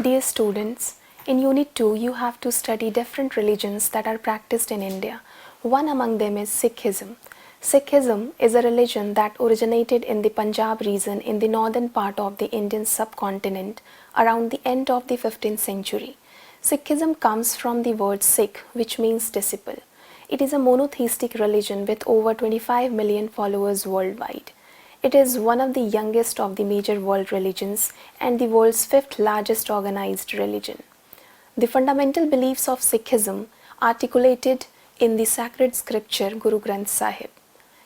Dear students, in Unit 2 you have to study different religions that are practiced in India. One among them is Sikhism. Sikhism is a religion that originated in the Punjab region in the northern part of the Indian subcontinent around the end of the 15th century. Sikhism comes from the word Sikh, which means disciple. It is a monotheistic religion with over 25 million followers worldwide. It is one of the youngest of the major world religions and the world's fifth largest organized religion. The fundamental beliefs of Sikhism, articulated in the sacred scripture Guru Granth Sahib,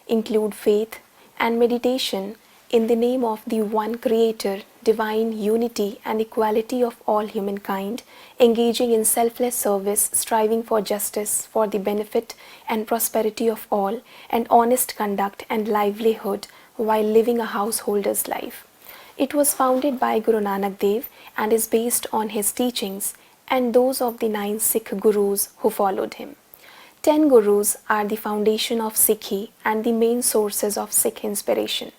include faith and meditation in the name of the one Creator, divine unity and equality of all humankind, engaging in selfless service, striving for justice for the benefit and prosperity of all, and honest conduct and livelihood while living a householder's life. It was founded by Guru Nanak Dev and is based on his teachings and those of the 9 Sikh Gurus who followed him. 10 Gurus are the foundation of Sikhi and the main sources of Sikh inspiration.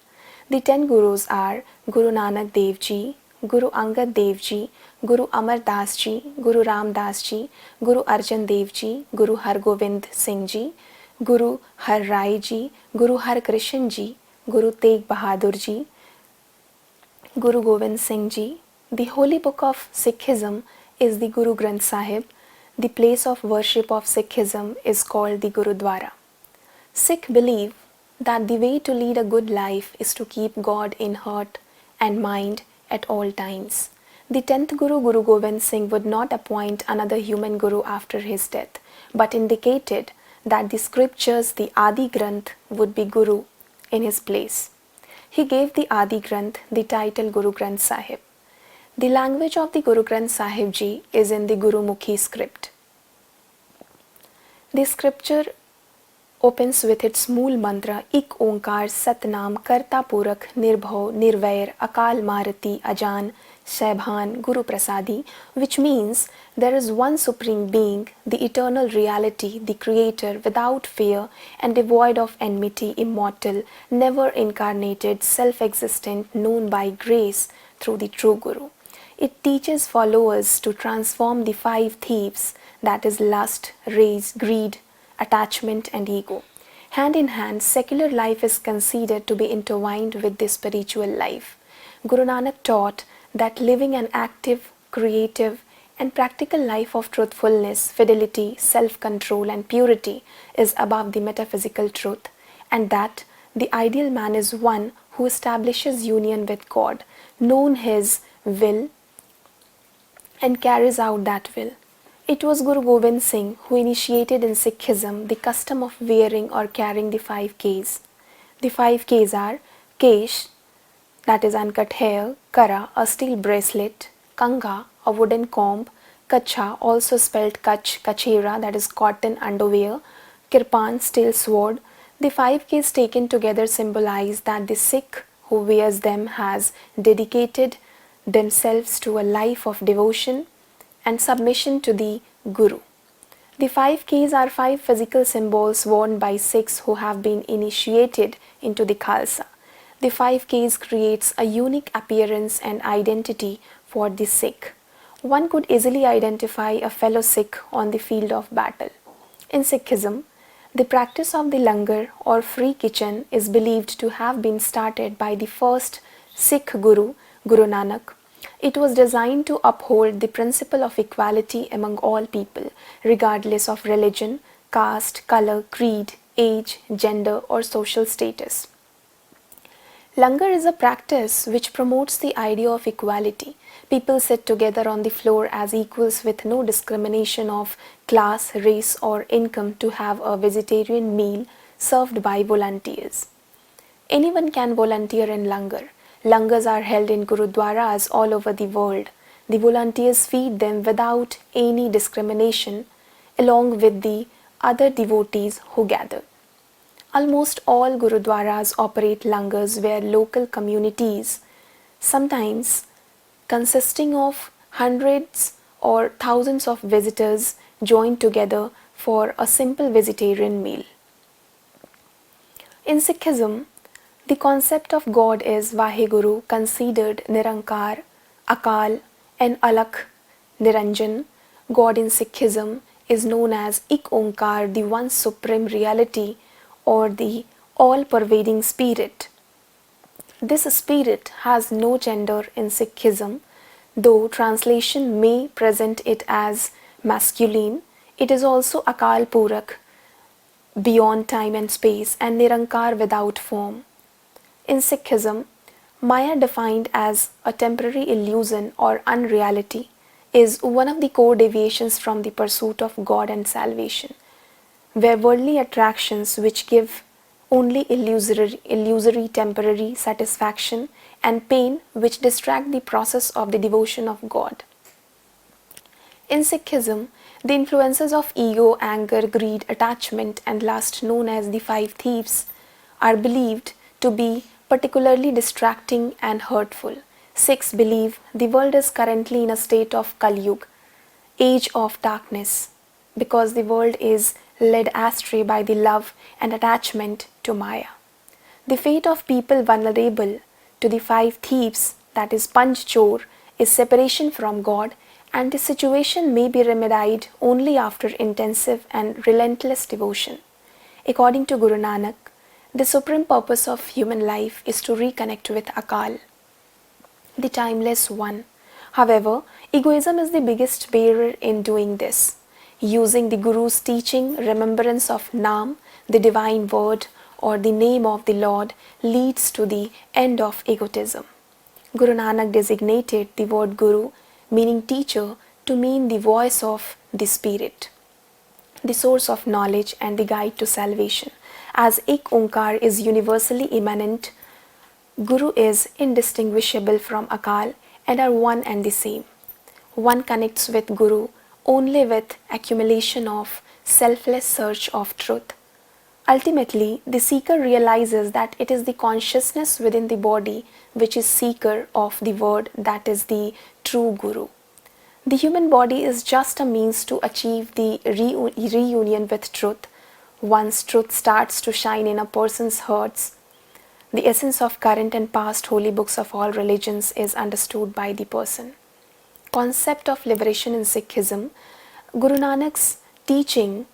The 10 Gurus are Guru Nanak Dev Ji, Guru Angad Dev Ji, Guru Amar Das Ji, Guru Ram Das Ji, Guru Arjan Dev Ji, Guru Har Gobind Singh Ji, Guru Har Rai Ji, Guru Har Krishan Ji, Guru Tegh Bahadur Ji, Guru Gobind Singh Ji. The holy book of Sikhism is the Guru Granth Sahib. The place of worship of Sikhism is called the Gurudwara. Sikh believe that the way to lead a good life is to keep God in heart and mind at all times. The 10th Guru, Guru Gobind Singh, would not appoint another human Guru after his death, but indicated that the scriptures, the Adi Granth, would be Guru in his place. He gave the Adi Granth the title Guru Granth Sahib. The language of the Guru Granth Sahib Ji is in the Gurumukhi script. The scripture opens with its mool mantra Ik Onkar Satnam Karta Purak Nirbhav Nirvair Akal Marati Ajan Saibhan Guru Prasadi, which means there is one supreme being, the eternal reality, the creator, without fear and devoid of enmity, immortal, never incarnated, self-existent, known by grace through the true Guru. It teaches followers to transform the 5 thieves, that is lust, rage, greed, attachment and ego. Hand in hand, secular life is considered to be intertwined with the spiritual life. Guru Nanak taught that living an active, creative and practical life of truthfulness, fidelity, self-control and purity is above the metaphysical truth, and that the ideal man is one who establishes union with God, known his will and carries out that will. It was Guru Gobind Singh who initiated in Sikhism the custom of wearing or carrying the 5 Ks. The 5 Ks are Kesh, that is uncut hair, Kara, a steel bracelet, Kanga, a wooden comb, Kacha, also spelled Kach, Kachera, that is cotton underwear, Kirpan, steel sword. The 5 Ks taken together symbolize that the Sikh who wears them has dedicated themselves to a life of devotion and submission to the Guru. The 5 Ks are 5 physical symbols worn by Sikhs who have been initiated into the Khalsa. The 5 Ks creates a unique appearance and identity for the Sikh. One could easily identify a fellow Sikh on the field of battle. In Sikhism, the practice of the langar or free kitchen is believed to have been started by the first Sikh Guru, Guru Nanak. It was designed to uphold the principle of equality among all people, regardless of religion, caste, color, creed, age, gender or social status. Langar is a practice which promotes the idea of equality. People sit together on the floor as equals with no discrimination of class, race or income to have a vegetarian meal served by volunteers. Anyone can volunteer in langar. Langars are held in Gurudwaras all over the world. The volunteers feed them without any discrimination along with the other devotees who gather. Almost all Gurudwaras operate langars where local communities, sometimes consisting of hundreds or thousands of visitors, join together for a simple vegetarian meal. In Sikhism, the concept of God is Vaheguru, considered Nirankar, Akal and Alakh Niranjan, God in Sikhism, is known as Ik Onkar, the one supreme reality or the all pervading spirit. This spirit has no gender in Sikhism, though translation may present it as masculine. It is also Akal Purakh, beyond time and space, and Nirankar, without form. In Sikhism, Maya, defined as a temporary illusion or unreality, is one of the core deviations from the pursuit of God and salvation, where worldly attractions which give only illusory temporary satisfaction and pain which distract the process of the devotion of God. In Sikhism, the influences of ego, anger, greed, attachment, and lust, known as the five thieves, are believed to be particularly distracting and hurtful. Sikhs believe the world is currently in a state of Kali Yuga, age of darkness, because the world is led astray by the love and attachment to Maya. The fate of people vulnerable to the five thieves, that is Panch Chor, is separation from God, and the situation may be remedied only after intensive and relentless devotion. According to Guru Nanak, the supreme purpose of human life is to reconnect with Akal, the timeless one. However, egoism is the biggest barrier in doing this. Using the Guru's teaching, remembrance of Naam, the divine word, or the name of the Lord leads to the end of egotism. Guru Nanak designated the word Guru, meaning teacher, to mean the voice of the Spirit, the source of knowledge and the guide to salvation. As Ik Onkar is universally immanent, Guru is indistinguishable from Akal and are one and the same. One connects with Guru only with accumulation of selfless search of truth. Ultimately, the seeker realizes that it is the consciousness within the body which is seeker of the word, that is the true Guru. The human body is just a means to achieve the reunion with truth. Once truth starts to shine in a person's hearts, the essence of current and past holy books of all religions is understood by the person. Concept of liberation in Sikhism, Guru Nanak's teaching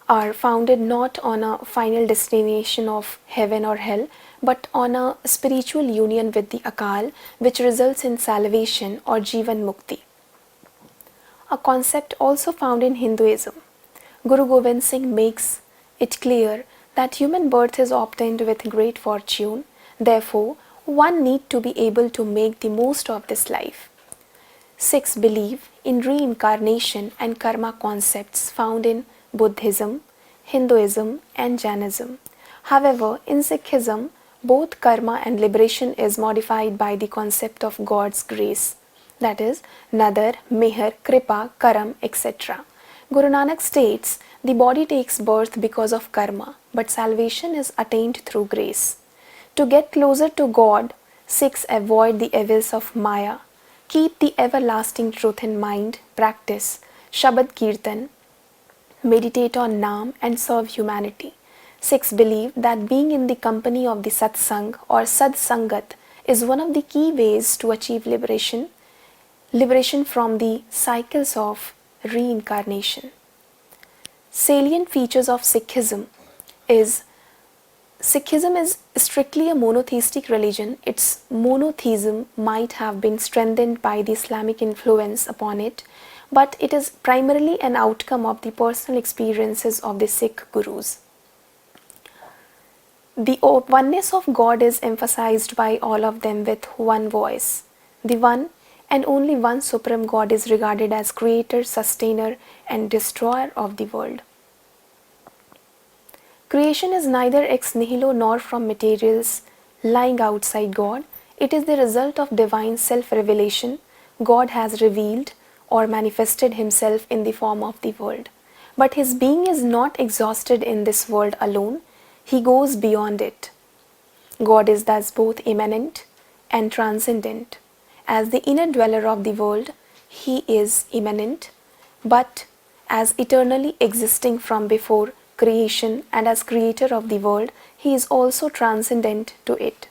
are founded not on a final destination of heaven or hell, but on a spiritual union with the Akal, which results in salvation or Jivan Mukti. A concept also found in Hinduism. Guru Gobind Singh makes it clear that human birth is obtained with great fortune, therefore, one need to be able to make the most of this life. Sikhs believe in reincarnation and karma concepts found in Buddhism, Hinduism, and Jainism. However, in Sikhism, both karma and liberation is modified by the concept of God's grace, that is, Nadar, Meher, Kripa, Karam, etc. Guru Nanak states, the body takes birth because of karma, but salvation is attained through grace. To get closer to God, Sikhs avoid the evils of Maya, keep the everlasting truth in mind, practice Shabad Kirtan, meditate on Naam, and serve humanity. Sikhs believe that being in the company of the Satsang or Sad Sangat is one of the key ways to achieve liberation from the cycles of reincarnation. Salient features of Sikhism is strictly a monotheistic religion. Its monotheism might have been strengthened by the Islamic influence upon it, but it is primarily an outcome of the personal experiences of the Sikh gurus. The oneness of God is emphasized by all of them with one voice. The one and only one Supreme God is regarded as creator, sustainer, and destroyer of the world. Creation is neither ex nihilo nor from materials lying outside God. It is the result of divine self-revelation. God has revealed or manifested himself in the form of the world. But his being is not exhausted in this world alone. He goes beyond it. God is thus both immanent and transcendent. As the inner dweller of the world, he is immanent, but as eternally existing from before creation and as creator of the world, he is also transcendent to it.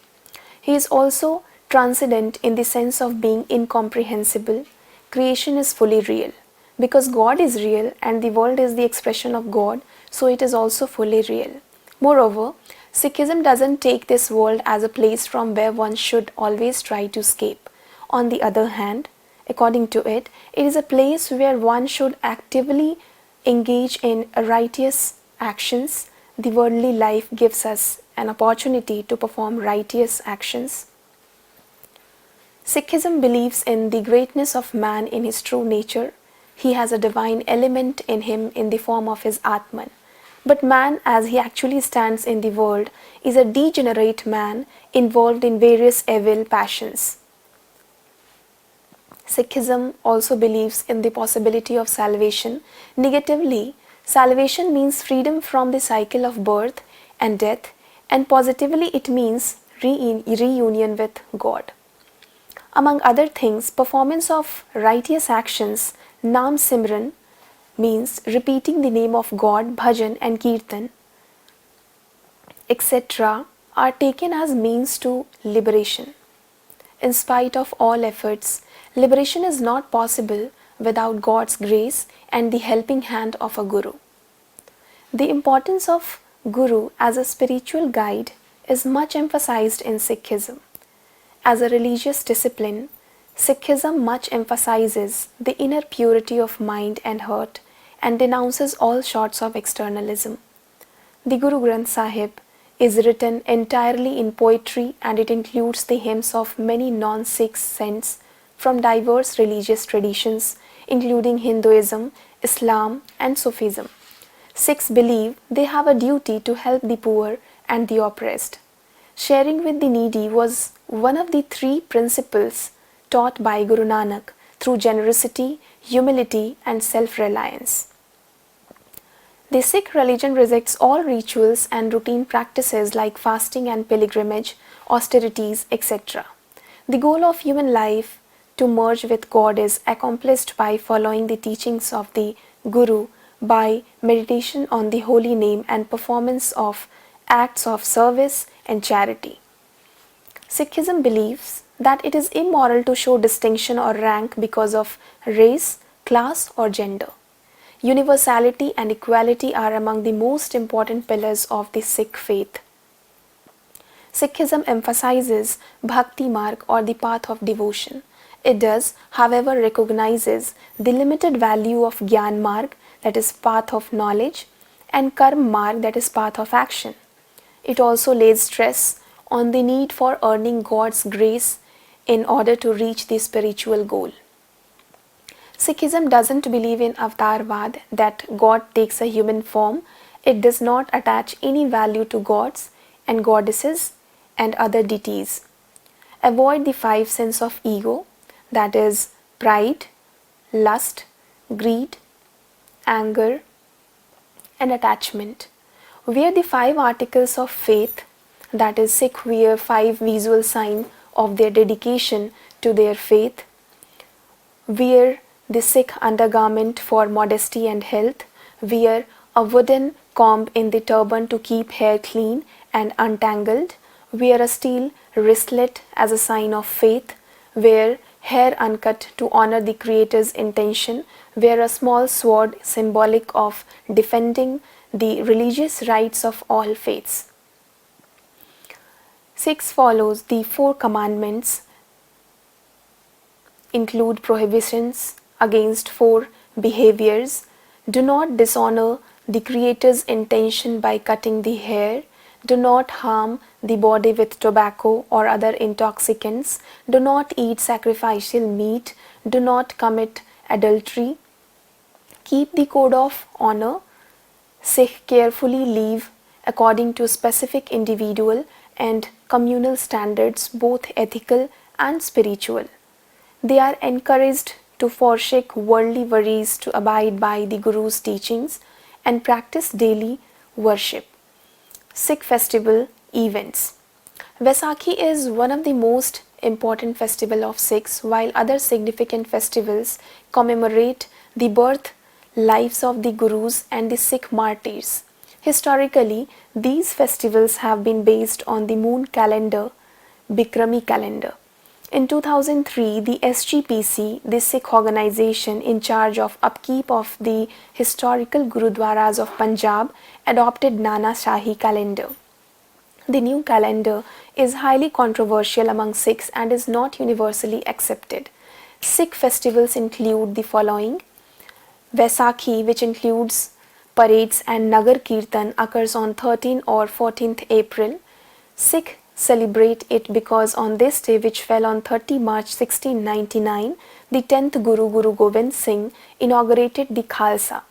He is also transcendent in the sense of being incomprehensible. creation is fully real. Because God is real and the world is the expression of God, so it is also fully real. Moreover, Sikhism doesn't take this world as a place from where one should always try to escape. On the other hand, according to it, it is a place where one should actively engage in righteous actions. The worldly life gives us an opportunity to perform righteous actions. Sikhism believes in the greatness of man in his true nature. He has a divine element in him in the form of his Atman. But man, as he actually stands in the world, is a degenerate man involved in various evil passions. Sikhism also believes in the possibility of salvation. Negatively, salvation means freedom from the cycle of birth and death, and positively, it means reunion with God. Among other things, performance of righteous actions, Nam Simran, means repeating the name of God, bhajan and kirtan, etc., are taken as means to liberation. In spite of all efforts, liberation is not possible without God's grace and the helping hand of a guru. The importance of guru as a spiritual guide is much emphasized in Sikhism. As a religious discipline, Sikhism much emphasizes the inner purity of mind and heart and denounces all sorts of externalism. The Guru Granth Sahib is written entirely in poetry and it includes the hymns of many non-Sikh saints from diverse religious traditions including Hinduism, Islam and Sufism. Sikhs believe they have a duty to help the poor and the oppressed. Sharing with the needy was one of the three principles taught by Guru Nanak through generosity, humility and self-reliance. The Sikh religion rejects all rituals and routine practices like fasting and pilgrimage, austerities, etc. The goal of human life to merge with God is accomplished by following the teachings of the Guru by meditation on the holy name and performance of acts of service and charity. Sikhism believes that it is immoral to show distinction or rank because of race, class or gender. Universality and equality are among the most important pillars of the Sikh faith. Sikhism emphasizes Bhakti Marg or the path of devotion. It does, however, recognizes the limited value of Gyan Marg, that is path of knowledge, and Karm Marg, that is path of action. It also lays stress on the need for earning God's grace in order to reach the spiritual goal. Sikhism doesn't believe in Avatarvad, that God takes a human form. It does not attach any value to gods and goddesses and other deities. Avoid the five sins of ego, that is pride, lust, greed, anger, and attachment. Wear the five articles of faith, that is Sikh wear five visual signs of their dedication to their faith. Wear the Sikh undergarment for modesty and health. Wear a wooden comb in the turban to keep hair clean and untangled. Wear a steel wristlet as a sign of faith. Wear hair uncut to honor the Creator's intention. Wear a small sword symbolic of defending the religious rights of all faiths. Sikhs follows the four commandments, include prohibitions against four behaviors. Do not dishonor the Creator's intention by cutting the hair. Do not harm the body with tobacco or other intoxicants. Do not eat sacrificial meat. Do not commit adultery. Keep the code of honor. Sikh carefully live according to specific individual and communal standards, both ethical and spiritual. They are encouraged to forsake worldly worries to abide by the Guru's teachings and practice daily worship. Sikh festival events. Vaisakhi is one of the most important festival of Sikhs, while other significant festivals commemorate the birth, lives of the Gurus and the Sikh martyrs. Historically, these festivals have been based on the moon calendar, Bikrami calendar. In 2003, the SGPC, the Sikh organization in charge of upkeep of the historical Gurudwaras of Punjab, adopted Nana Shahi calendar. The new calendar is highly controversial among Sikhs and is not universally accepted. Sikh festivals include the following. Vaisakhi, which includes parades and Nagar Kirtan, occurs on 13th or 14th April. Sikh celebrate it because on this day, which fell on 30 March 1699, the 10th Guru, Guru Gobind Singh, inaugurated the Khalsa,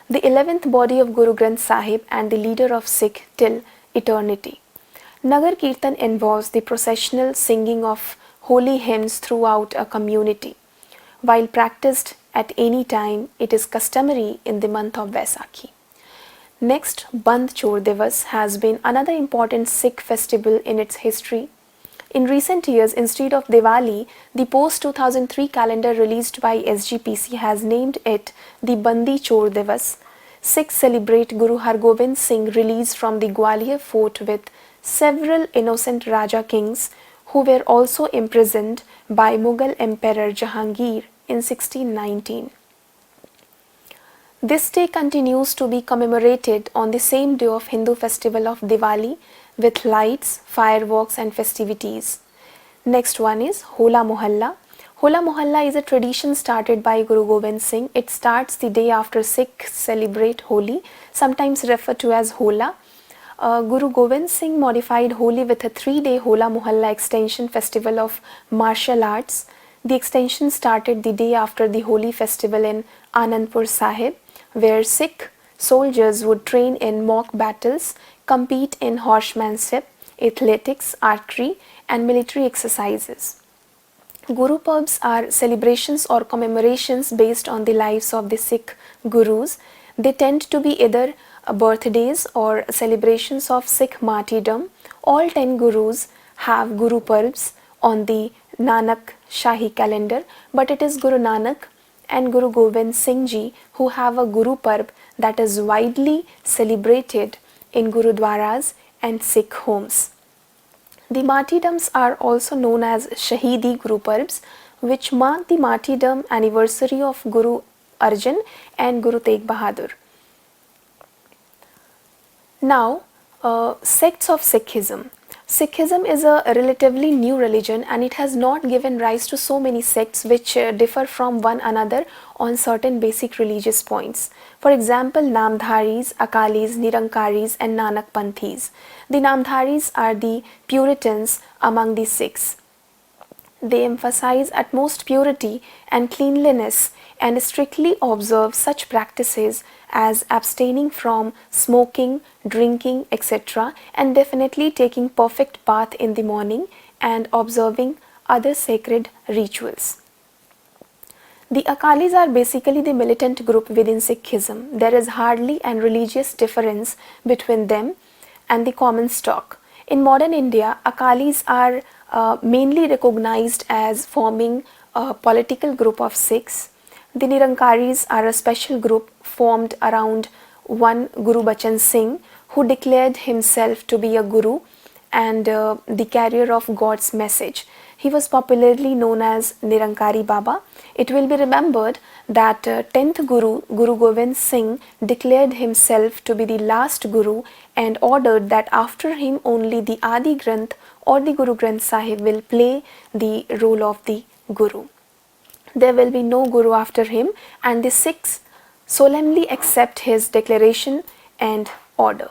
the 11th body of Guru Granth Sahib and the leader of Sikh till eternity. Nagar Kirtan involves the processional singing of holy hymns throughout a community. While practiced at any time, it is customary in the month of Vaisakhi. Next, Bandh Chor Divas has been another important Sikh festival in its history. In recent years, instead of Diwali, the post-2003 calendar released by SGPC has named it the Bandi Chor Divas. Sikhs celebrate Guru Hargobind Singh release from the Gwalior fort with several innocent Raja kings who were also imprisoned by Mughal Emperor Jahangir in 1619. This day continues to be commemorated on the same day of Hindu festival of Diwali with lights, fireworks and festivities. Next one is Hola Mohalla. Hola Mohalla is a tradition started by Guru Gobind Singh. It starts the day after Sikhs celebrate Holi, sometimes referred to as Hola. Guru Gobind Singh modified Holi with a 3-day Hola Mohalla extension festival of martial arts. The extension started the day after the Holi festival in Anandpur Sahib, where Sikh soldiers would train in mock battles, compete in horsemanship, athletics, archery, and military exercises. Guru Parbs are celebrations or commemorations based on the lives of the Sikh Gurus. They tend to be either birthdays or celebrations of Sikh martyrdom. All 10 Gurus have Guru Parbs on the Nanak Shahi calendar, but it is Guru Nanak and Guru Gobind Singh Ji who have a Guru Parb that is widely celebrated in Gurudwaras and Sikh homes. The martyrdoms are also known as Shahidi Guru Parbs, which mark the martyrdom anniversary of Guru Arjan and Guru Tegh Bahadur. Now, sects of Sikhism. Sikhism is a relatively new religion and it has not given rise to so many sects which differ from one another on certain basic religious points. For example, Namdharis, Akalis, Nirankaris and Nanak Panthis. The Namdharis are the Puritans among the Sikhs. They emphasize utmost purity and cleanliness and strictly observe such practices as abstaining from smoking, drinking, etc., and definitely taking perfect bath in the morning and observing other sacred rituals. The Akalis are basically the militant group within Sikhism. There is hardly any religious difference between them and the common stock. In modern India, Akalis are mainly recognized as forming a political group of Sikhs. The Nirankaris are a special group formed around one Guru Bachan Singh, who declared himself to be a Guru and the carrier of God's message. He was popularly known as Nirankari Baba. It will be remembered that 10th Guru, Guru Gobind Singh, declared himself to be the last Guru and ordered that after him only the Adi Granth or the Guru Granth Sahib will play the role of the Guru. There will be no Guru after him, and the Sikhs solemnly accept his declaration and order.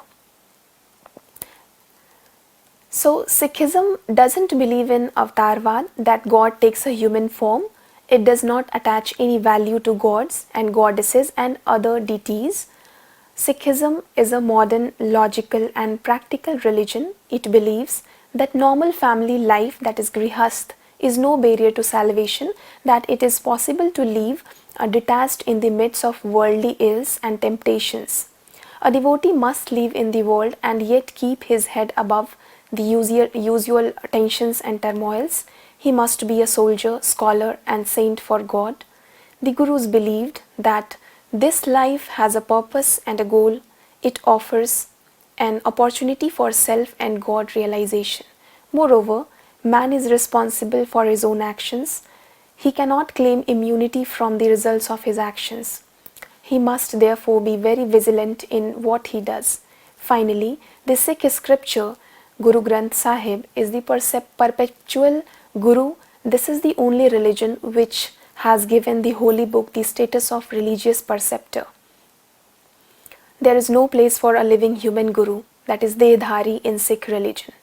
So Sikhism doesn't believe in Avatarvad, that God takes a human form. It does not attach any value to gods and goddesses and other deities. Sikhism is a modern, logical and practical religion. It believes that normal family life, that is grihast, is no barrier to salvation, that it is possible to live detached in the midst of worldly ills and temptations. A devotee must live in the world and yet keep his head above the usual tensions and turmoils. He must be a soldier, scholar and saint for God. The Gurus believed that this life has a purpose and a goal. It offers an opportunity for self and God realization. Moreover, Man is responsible for his own actions. He cannot claim immunity from the results of his actions. He must therefore be very vigilant in what he does. Finally, the Sikh scripture, Guru Granth Sahib, is the perpetual Guru. This is the only religion which has given the holy book the status of religious preceptor. There is no place for a living human Guru, that is Dehdhari, in Sikh religion.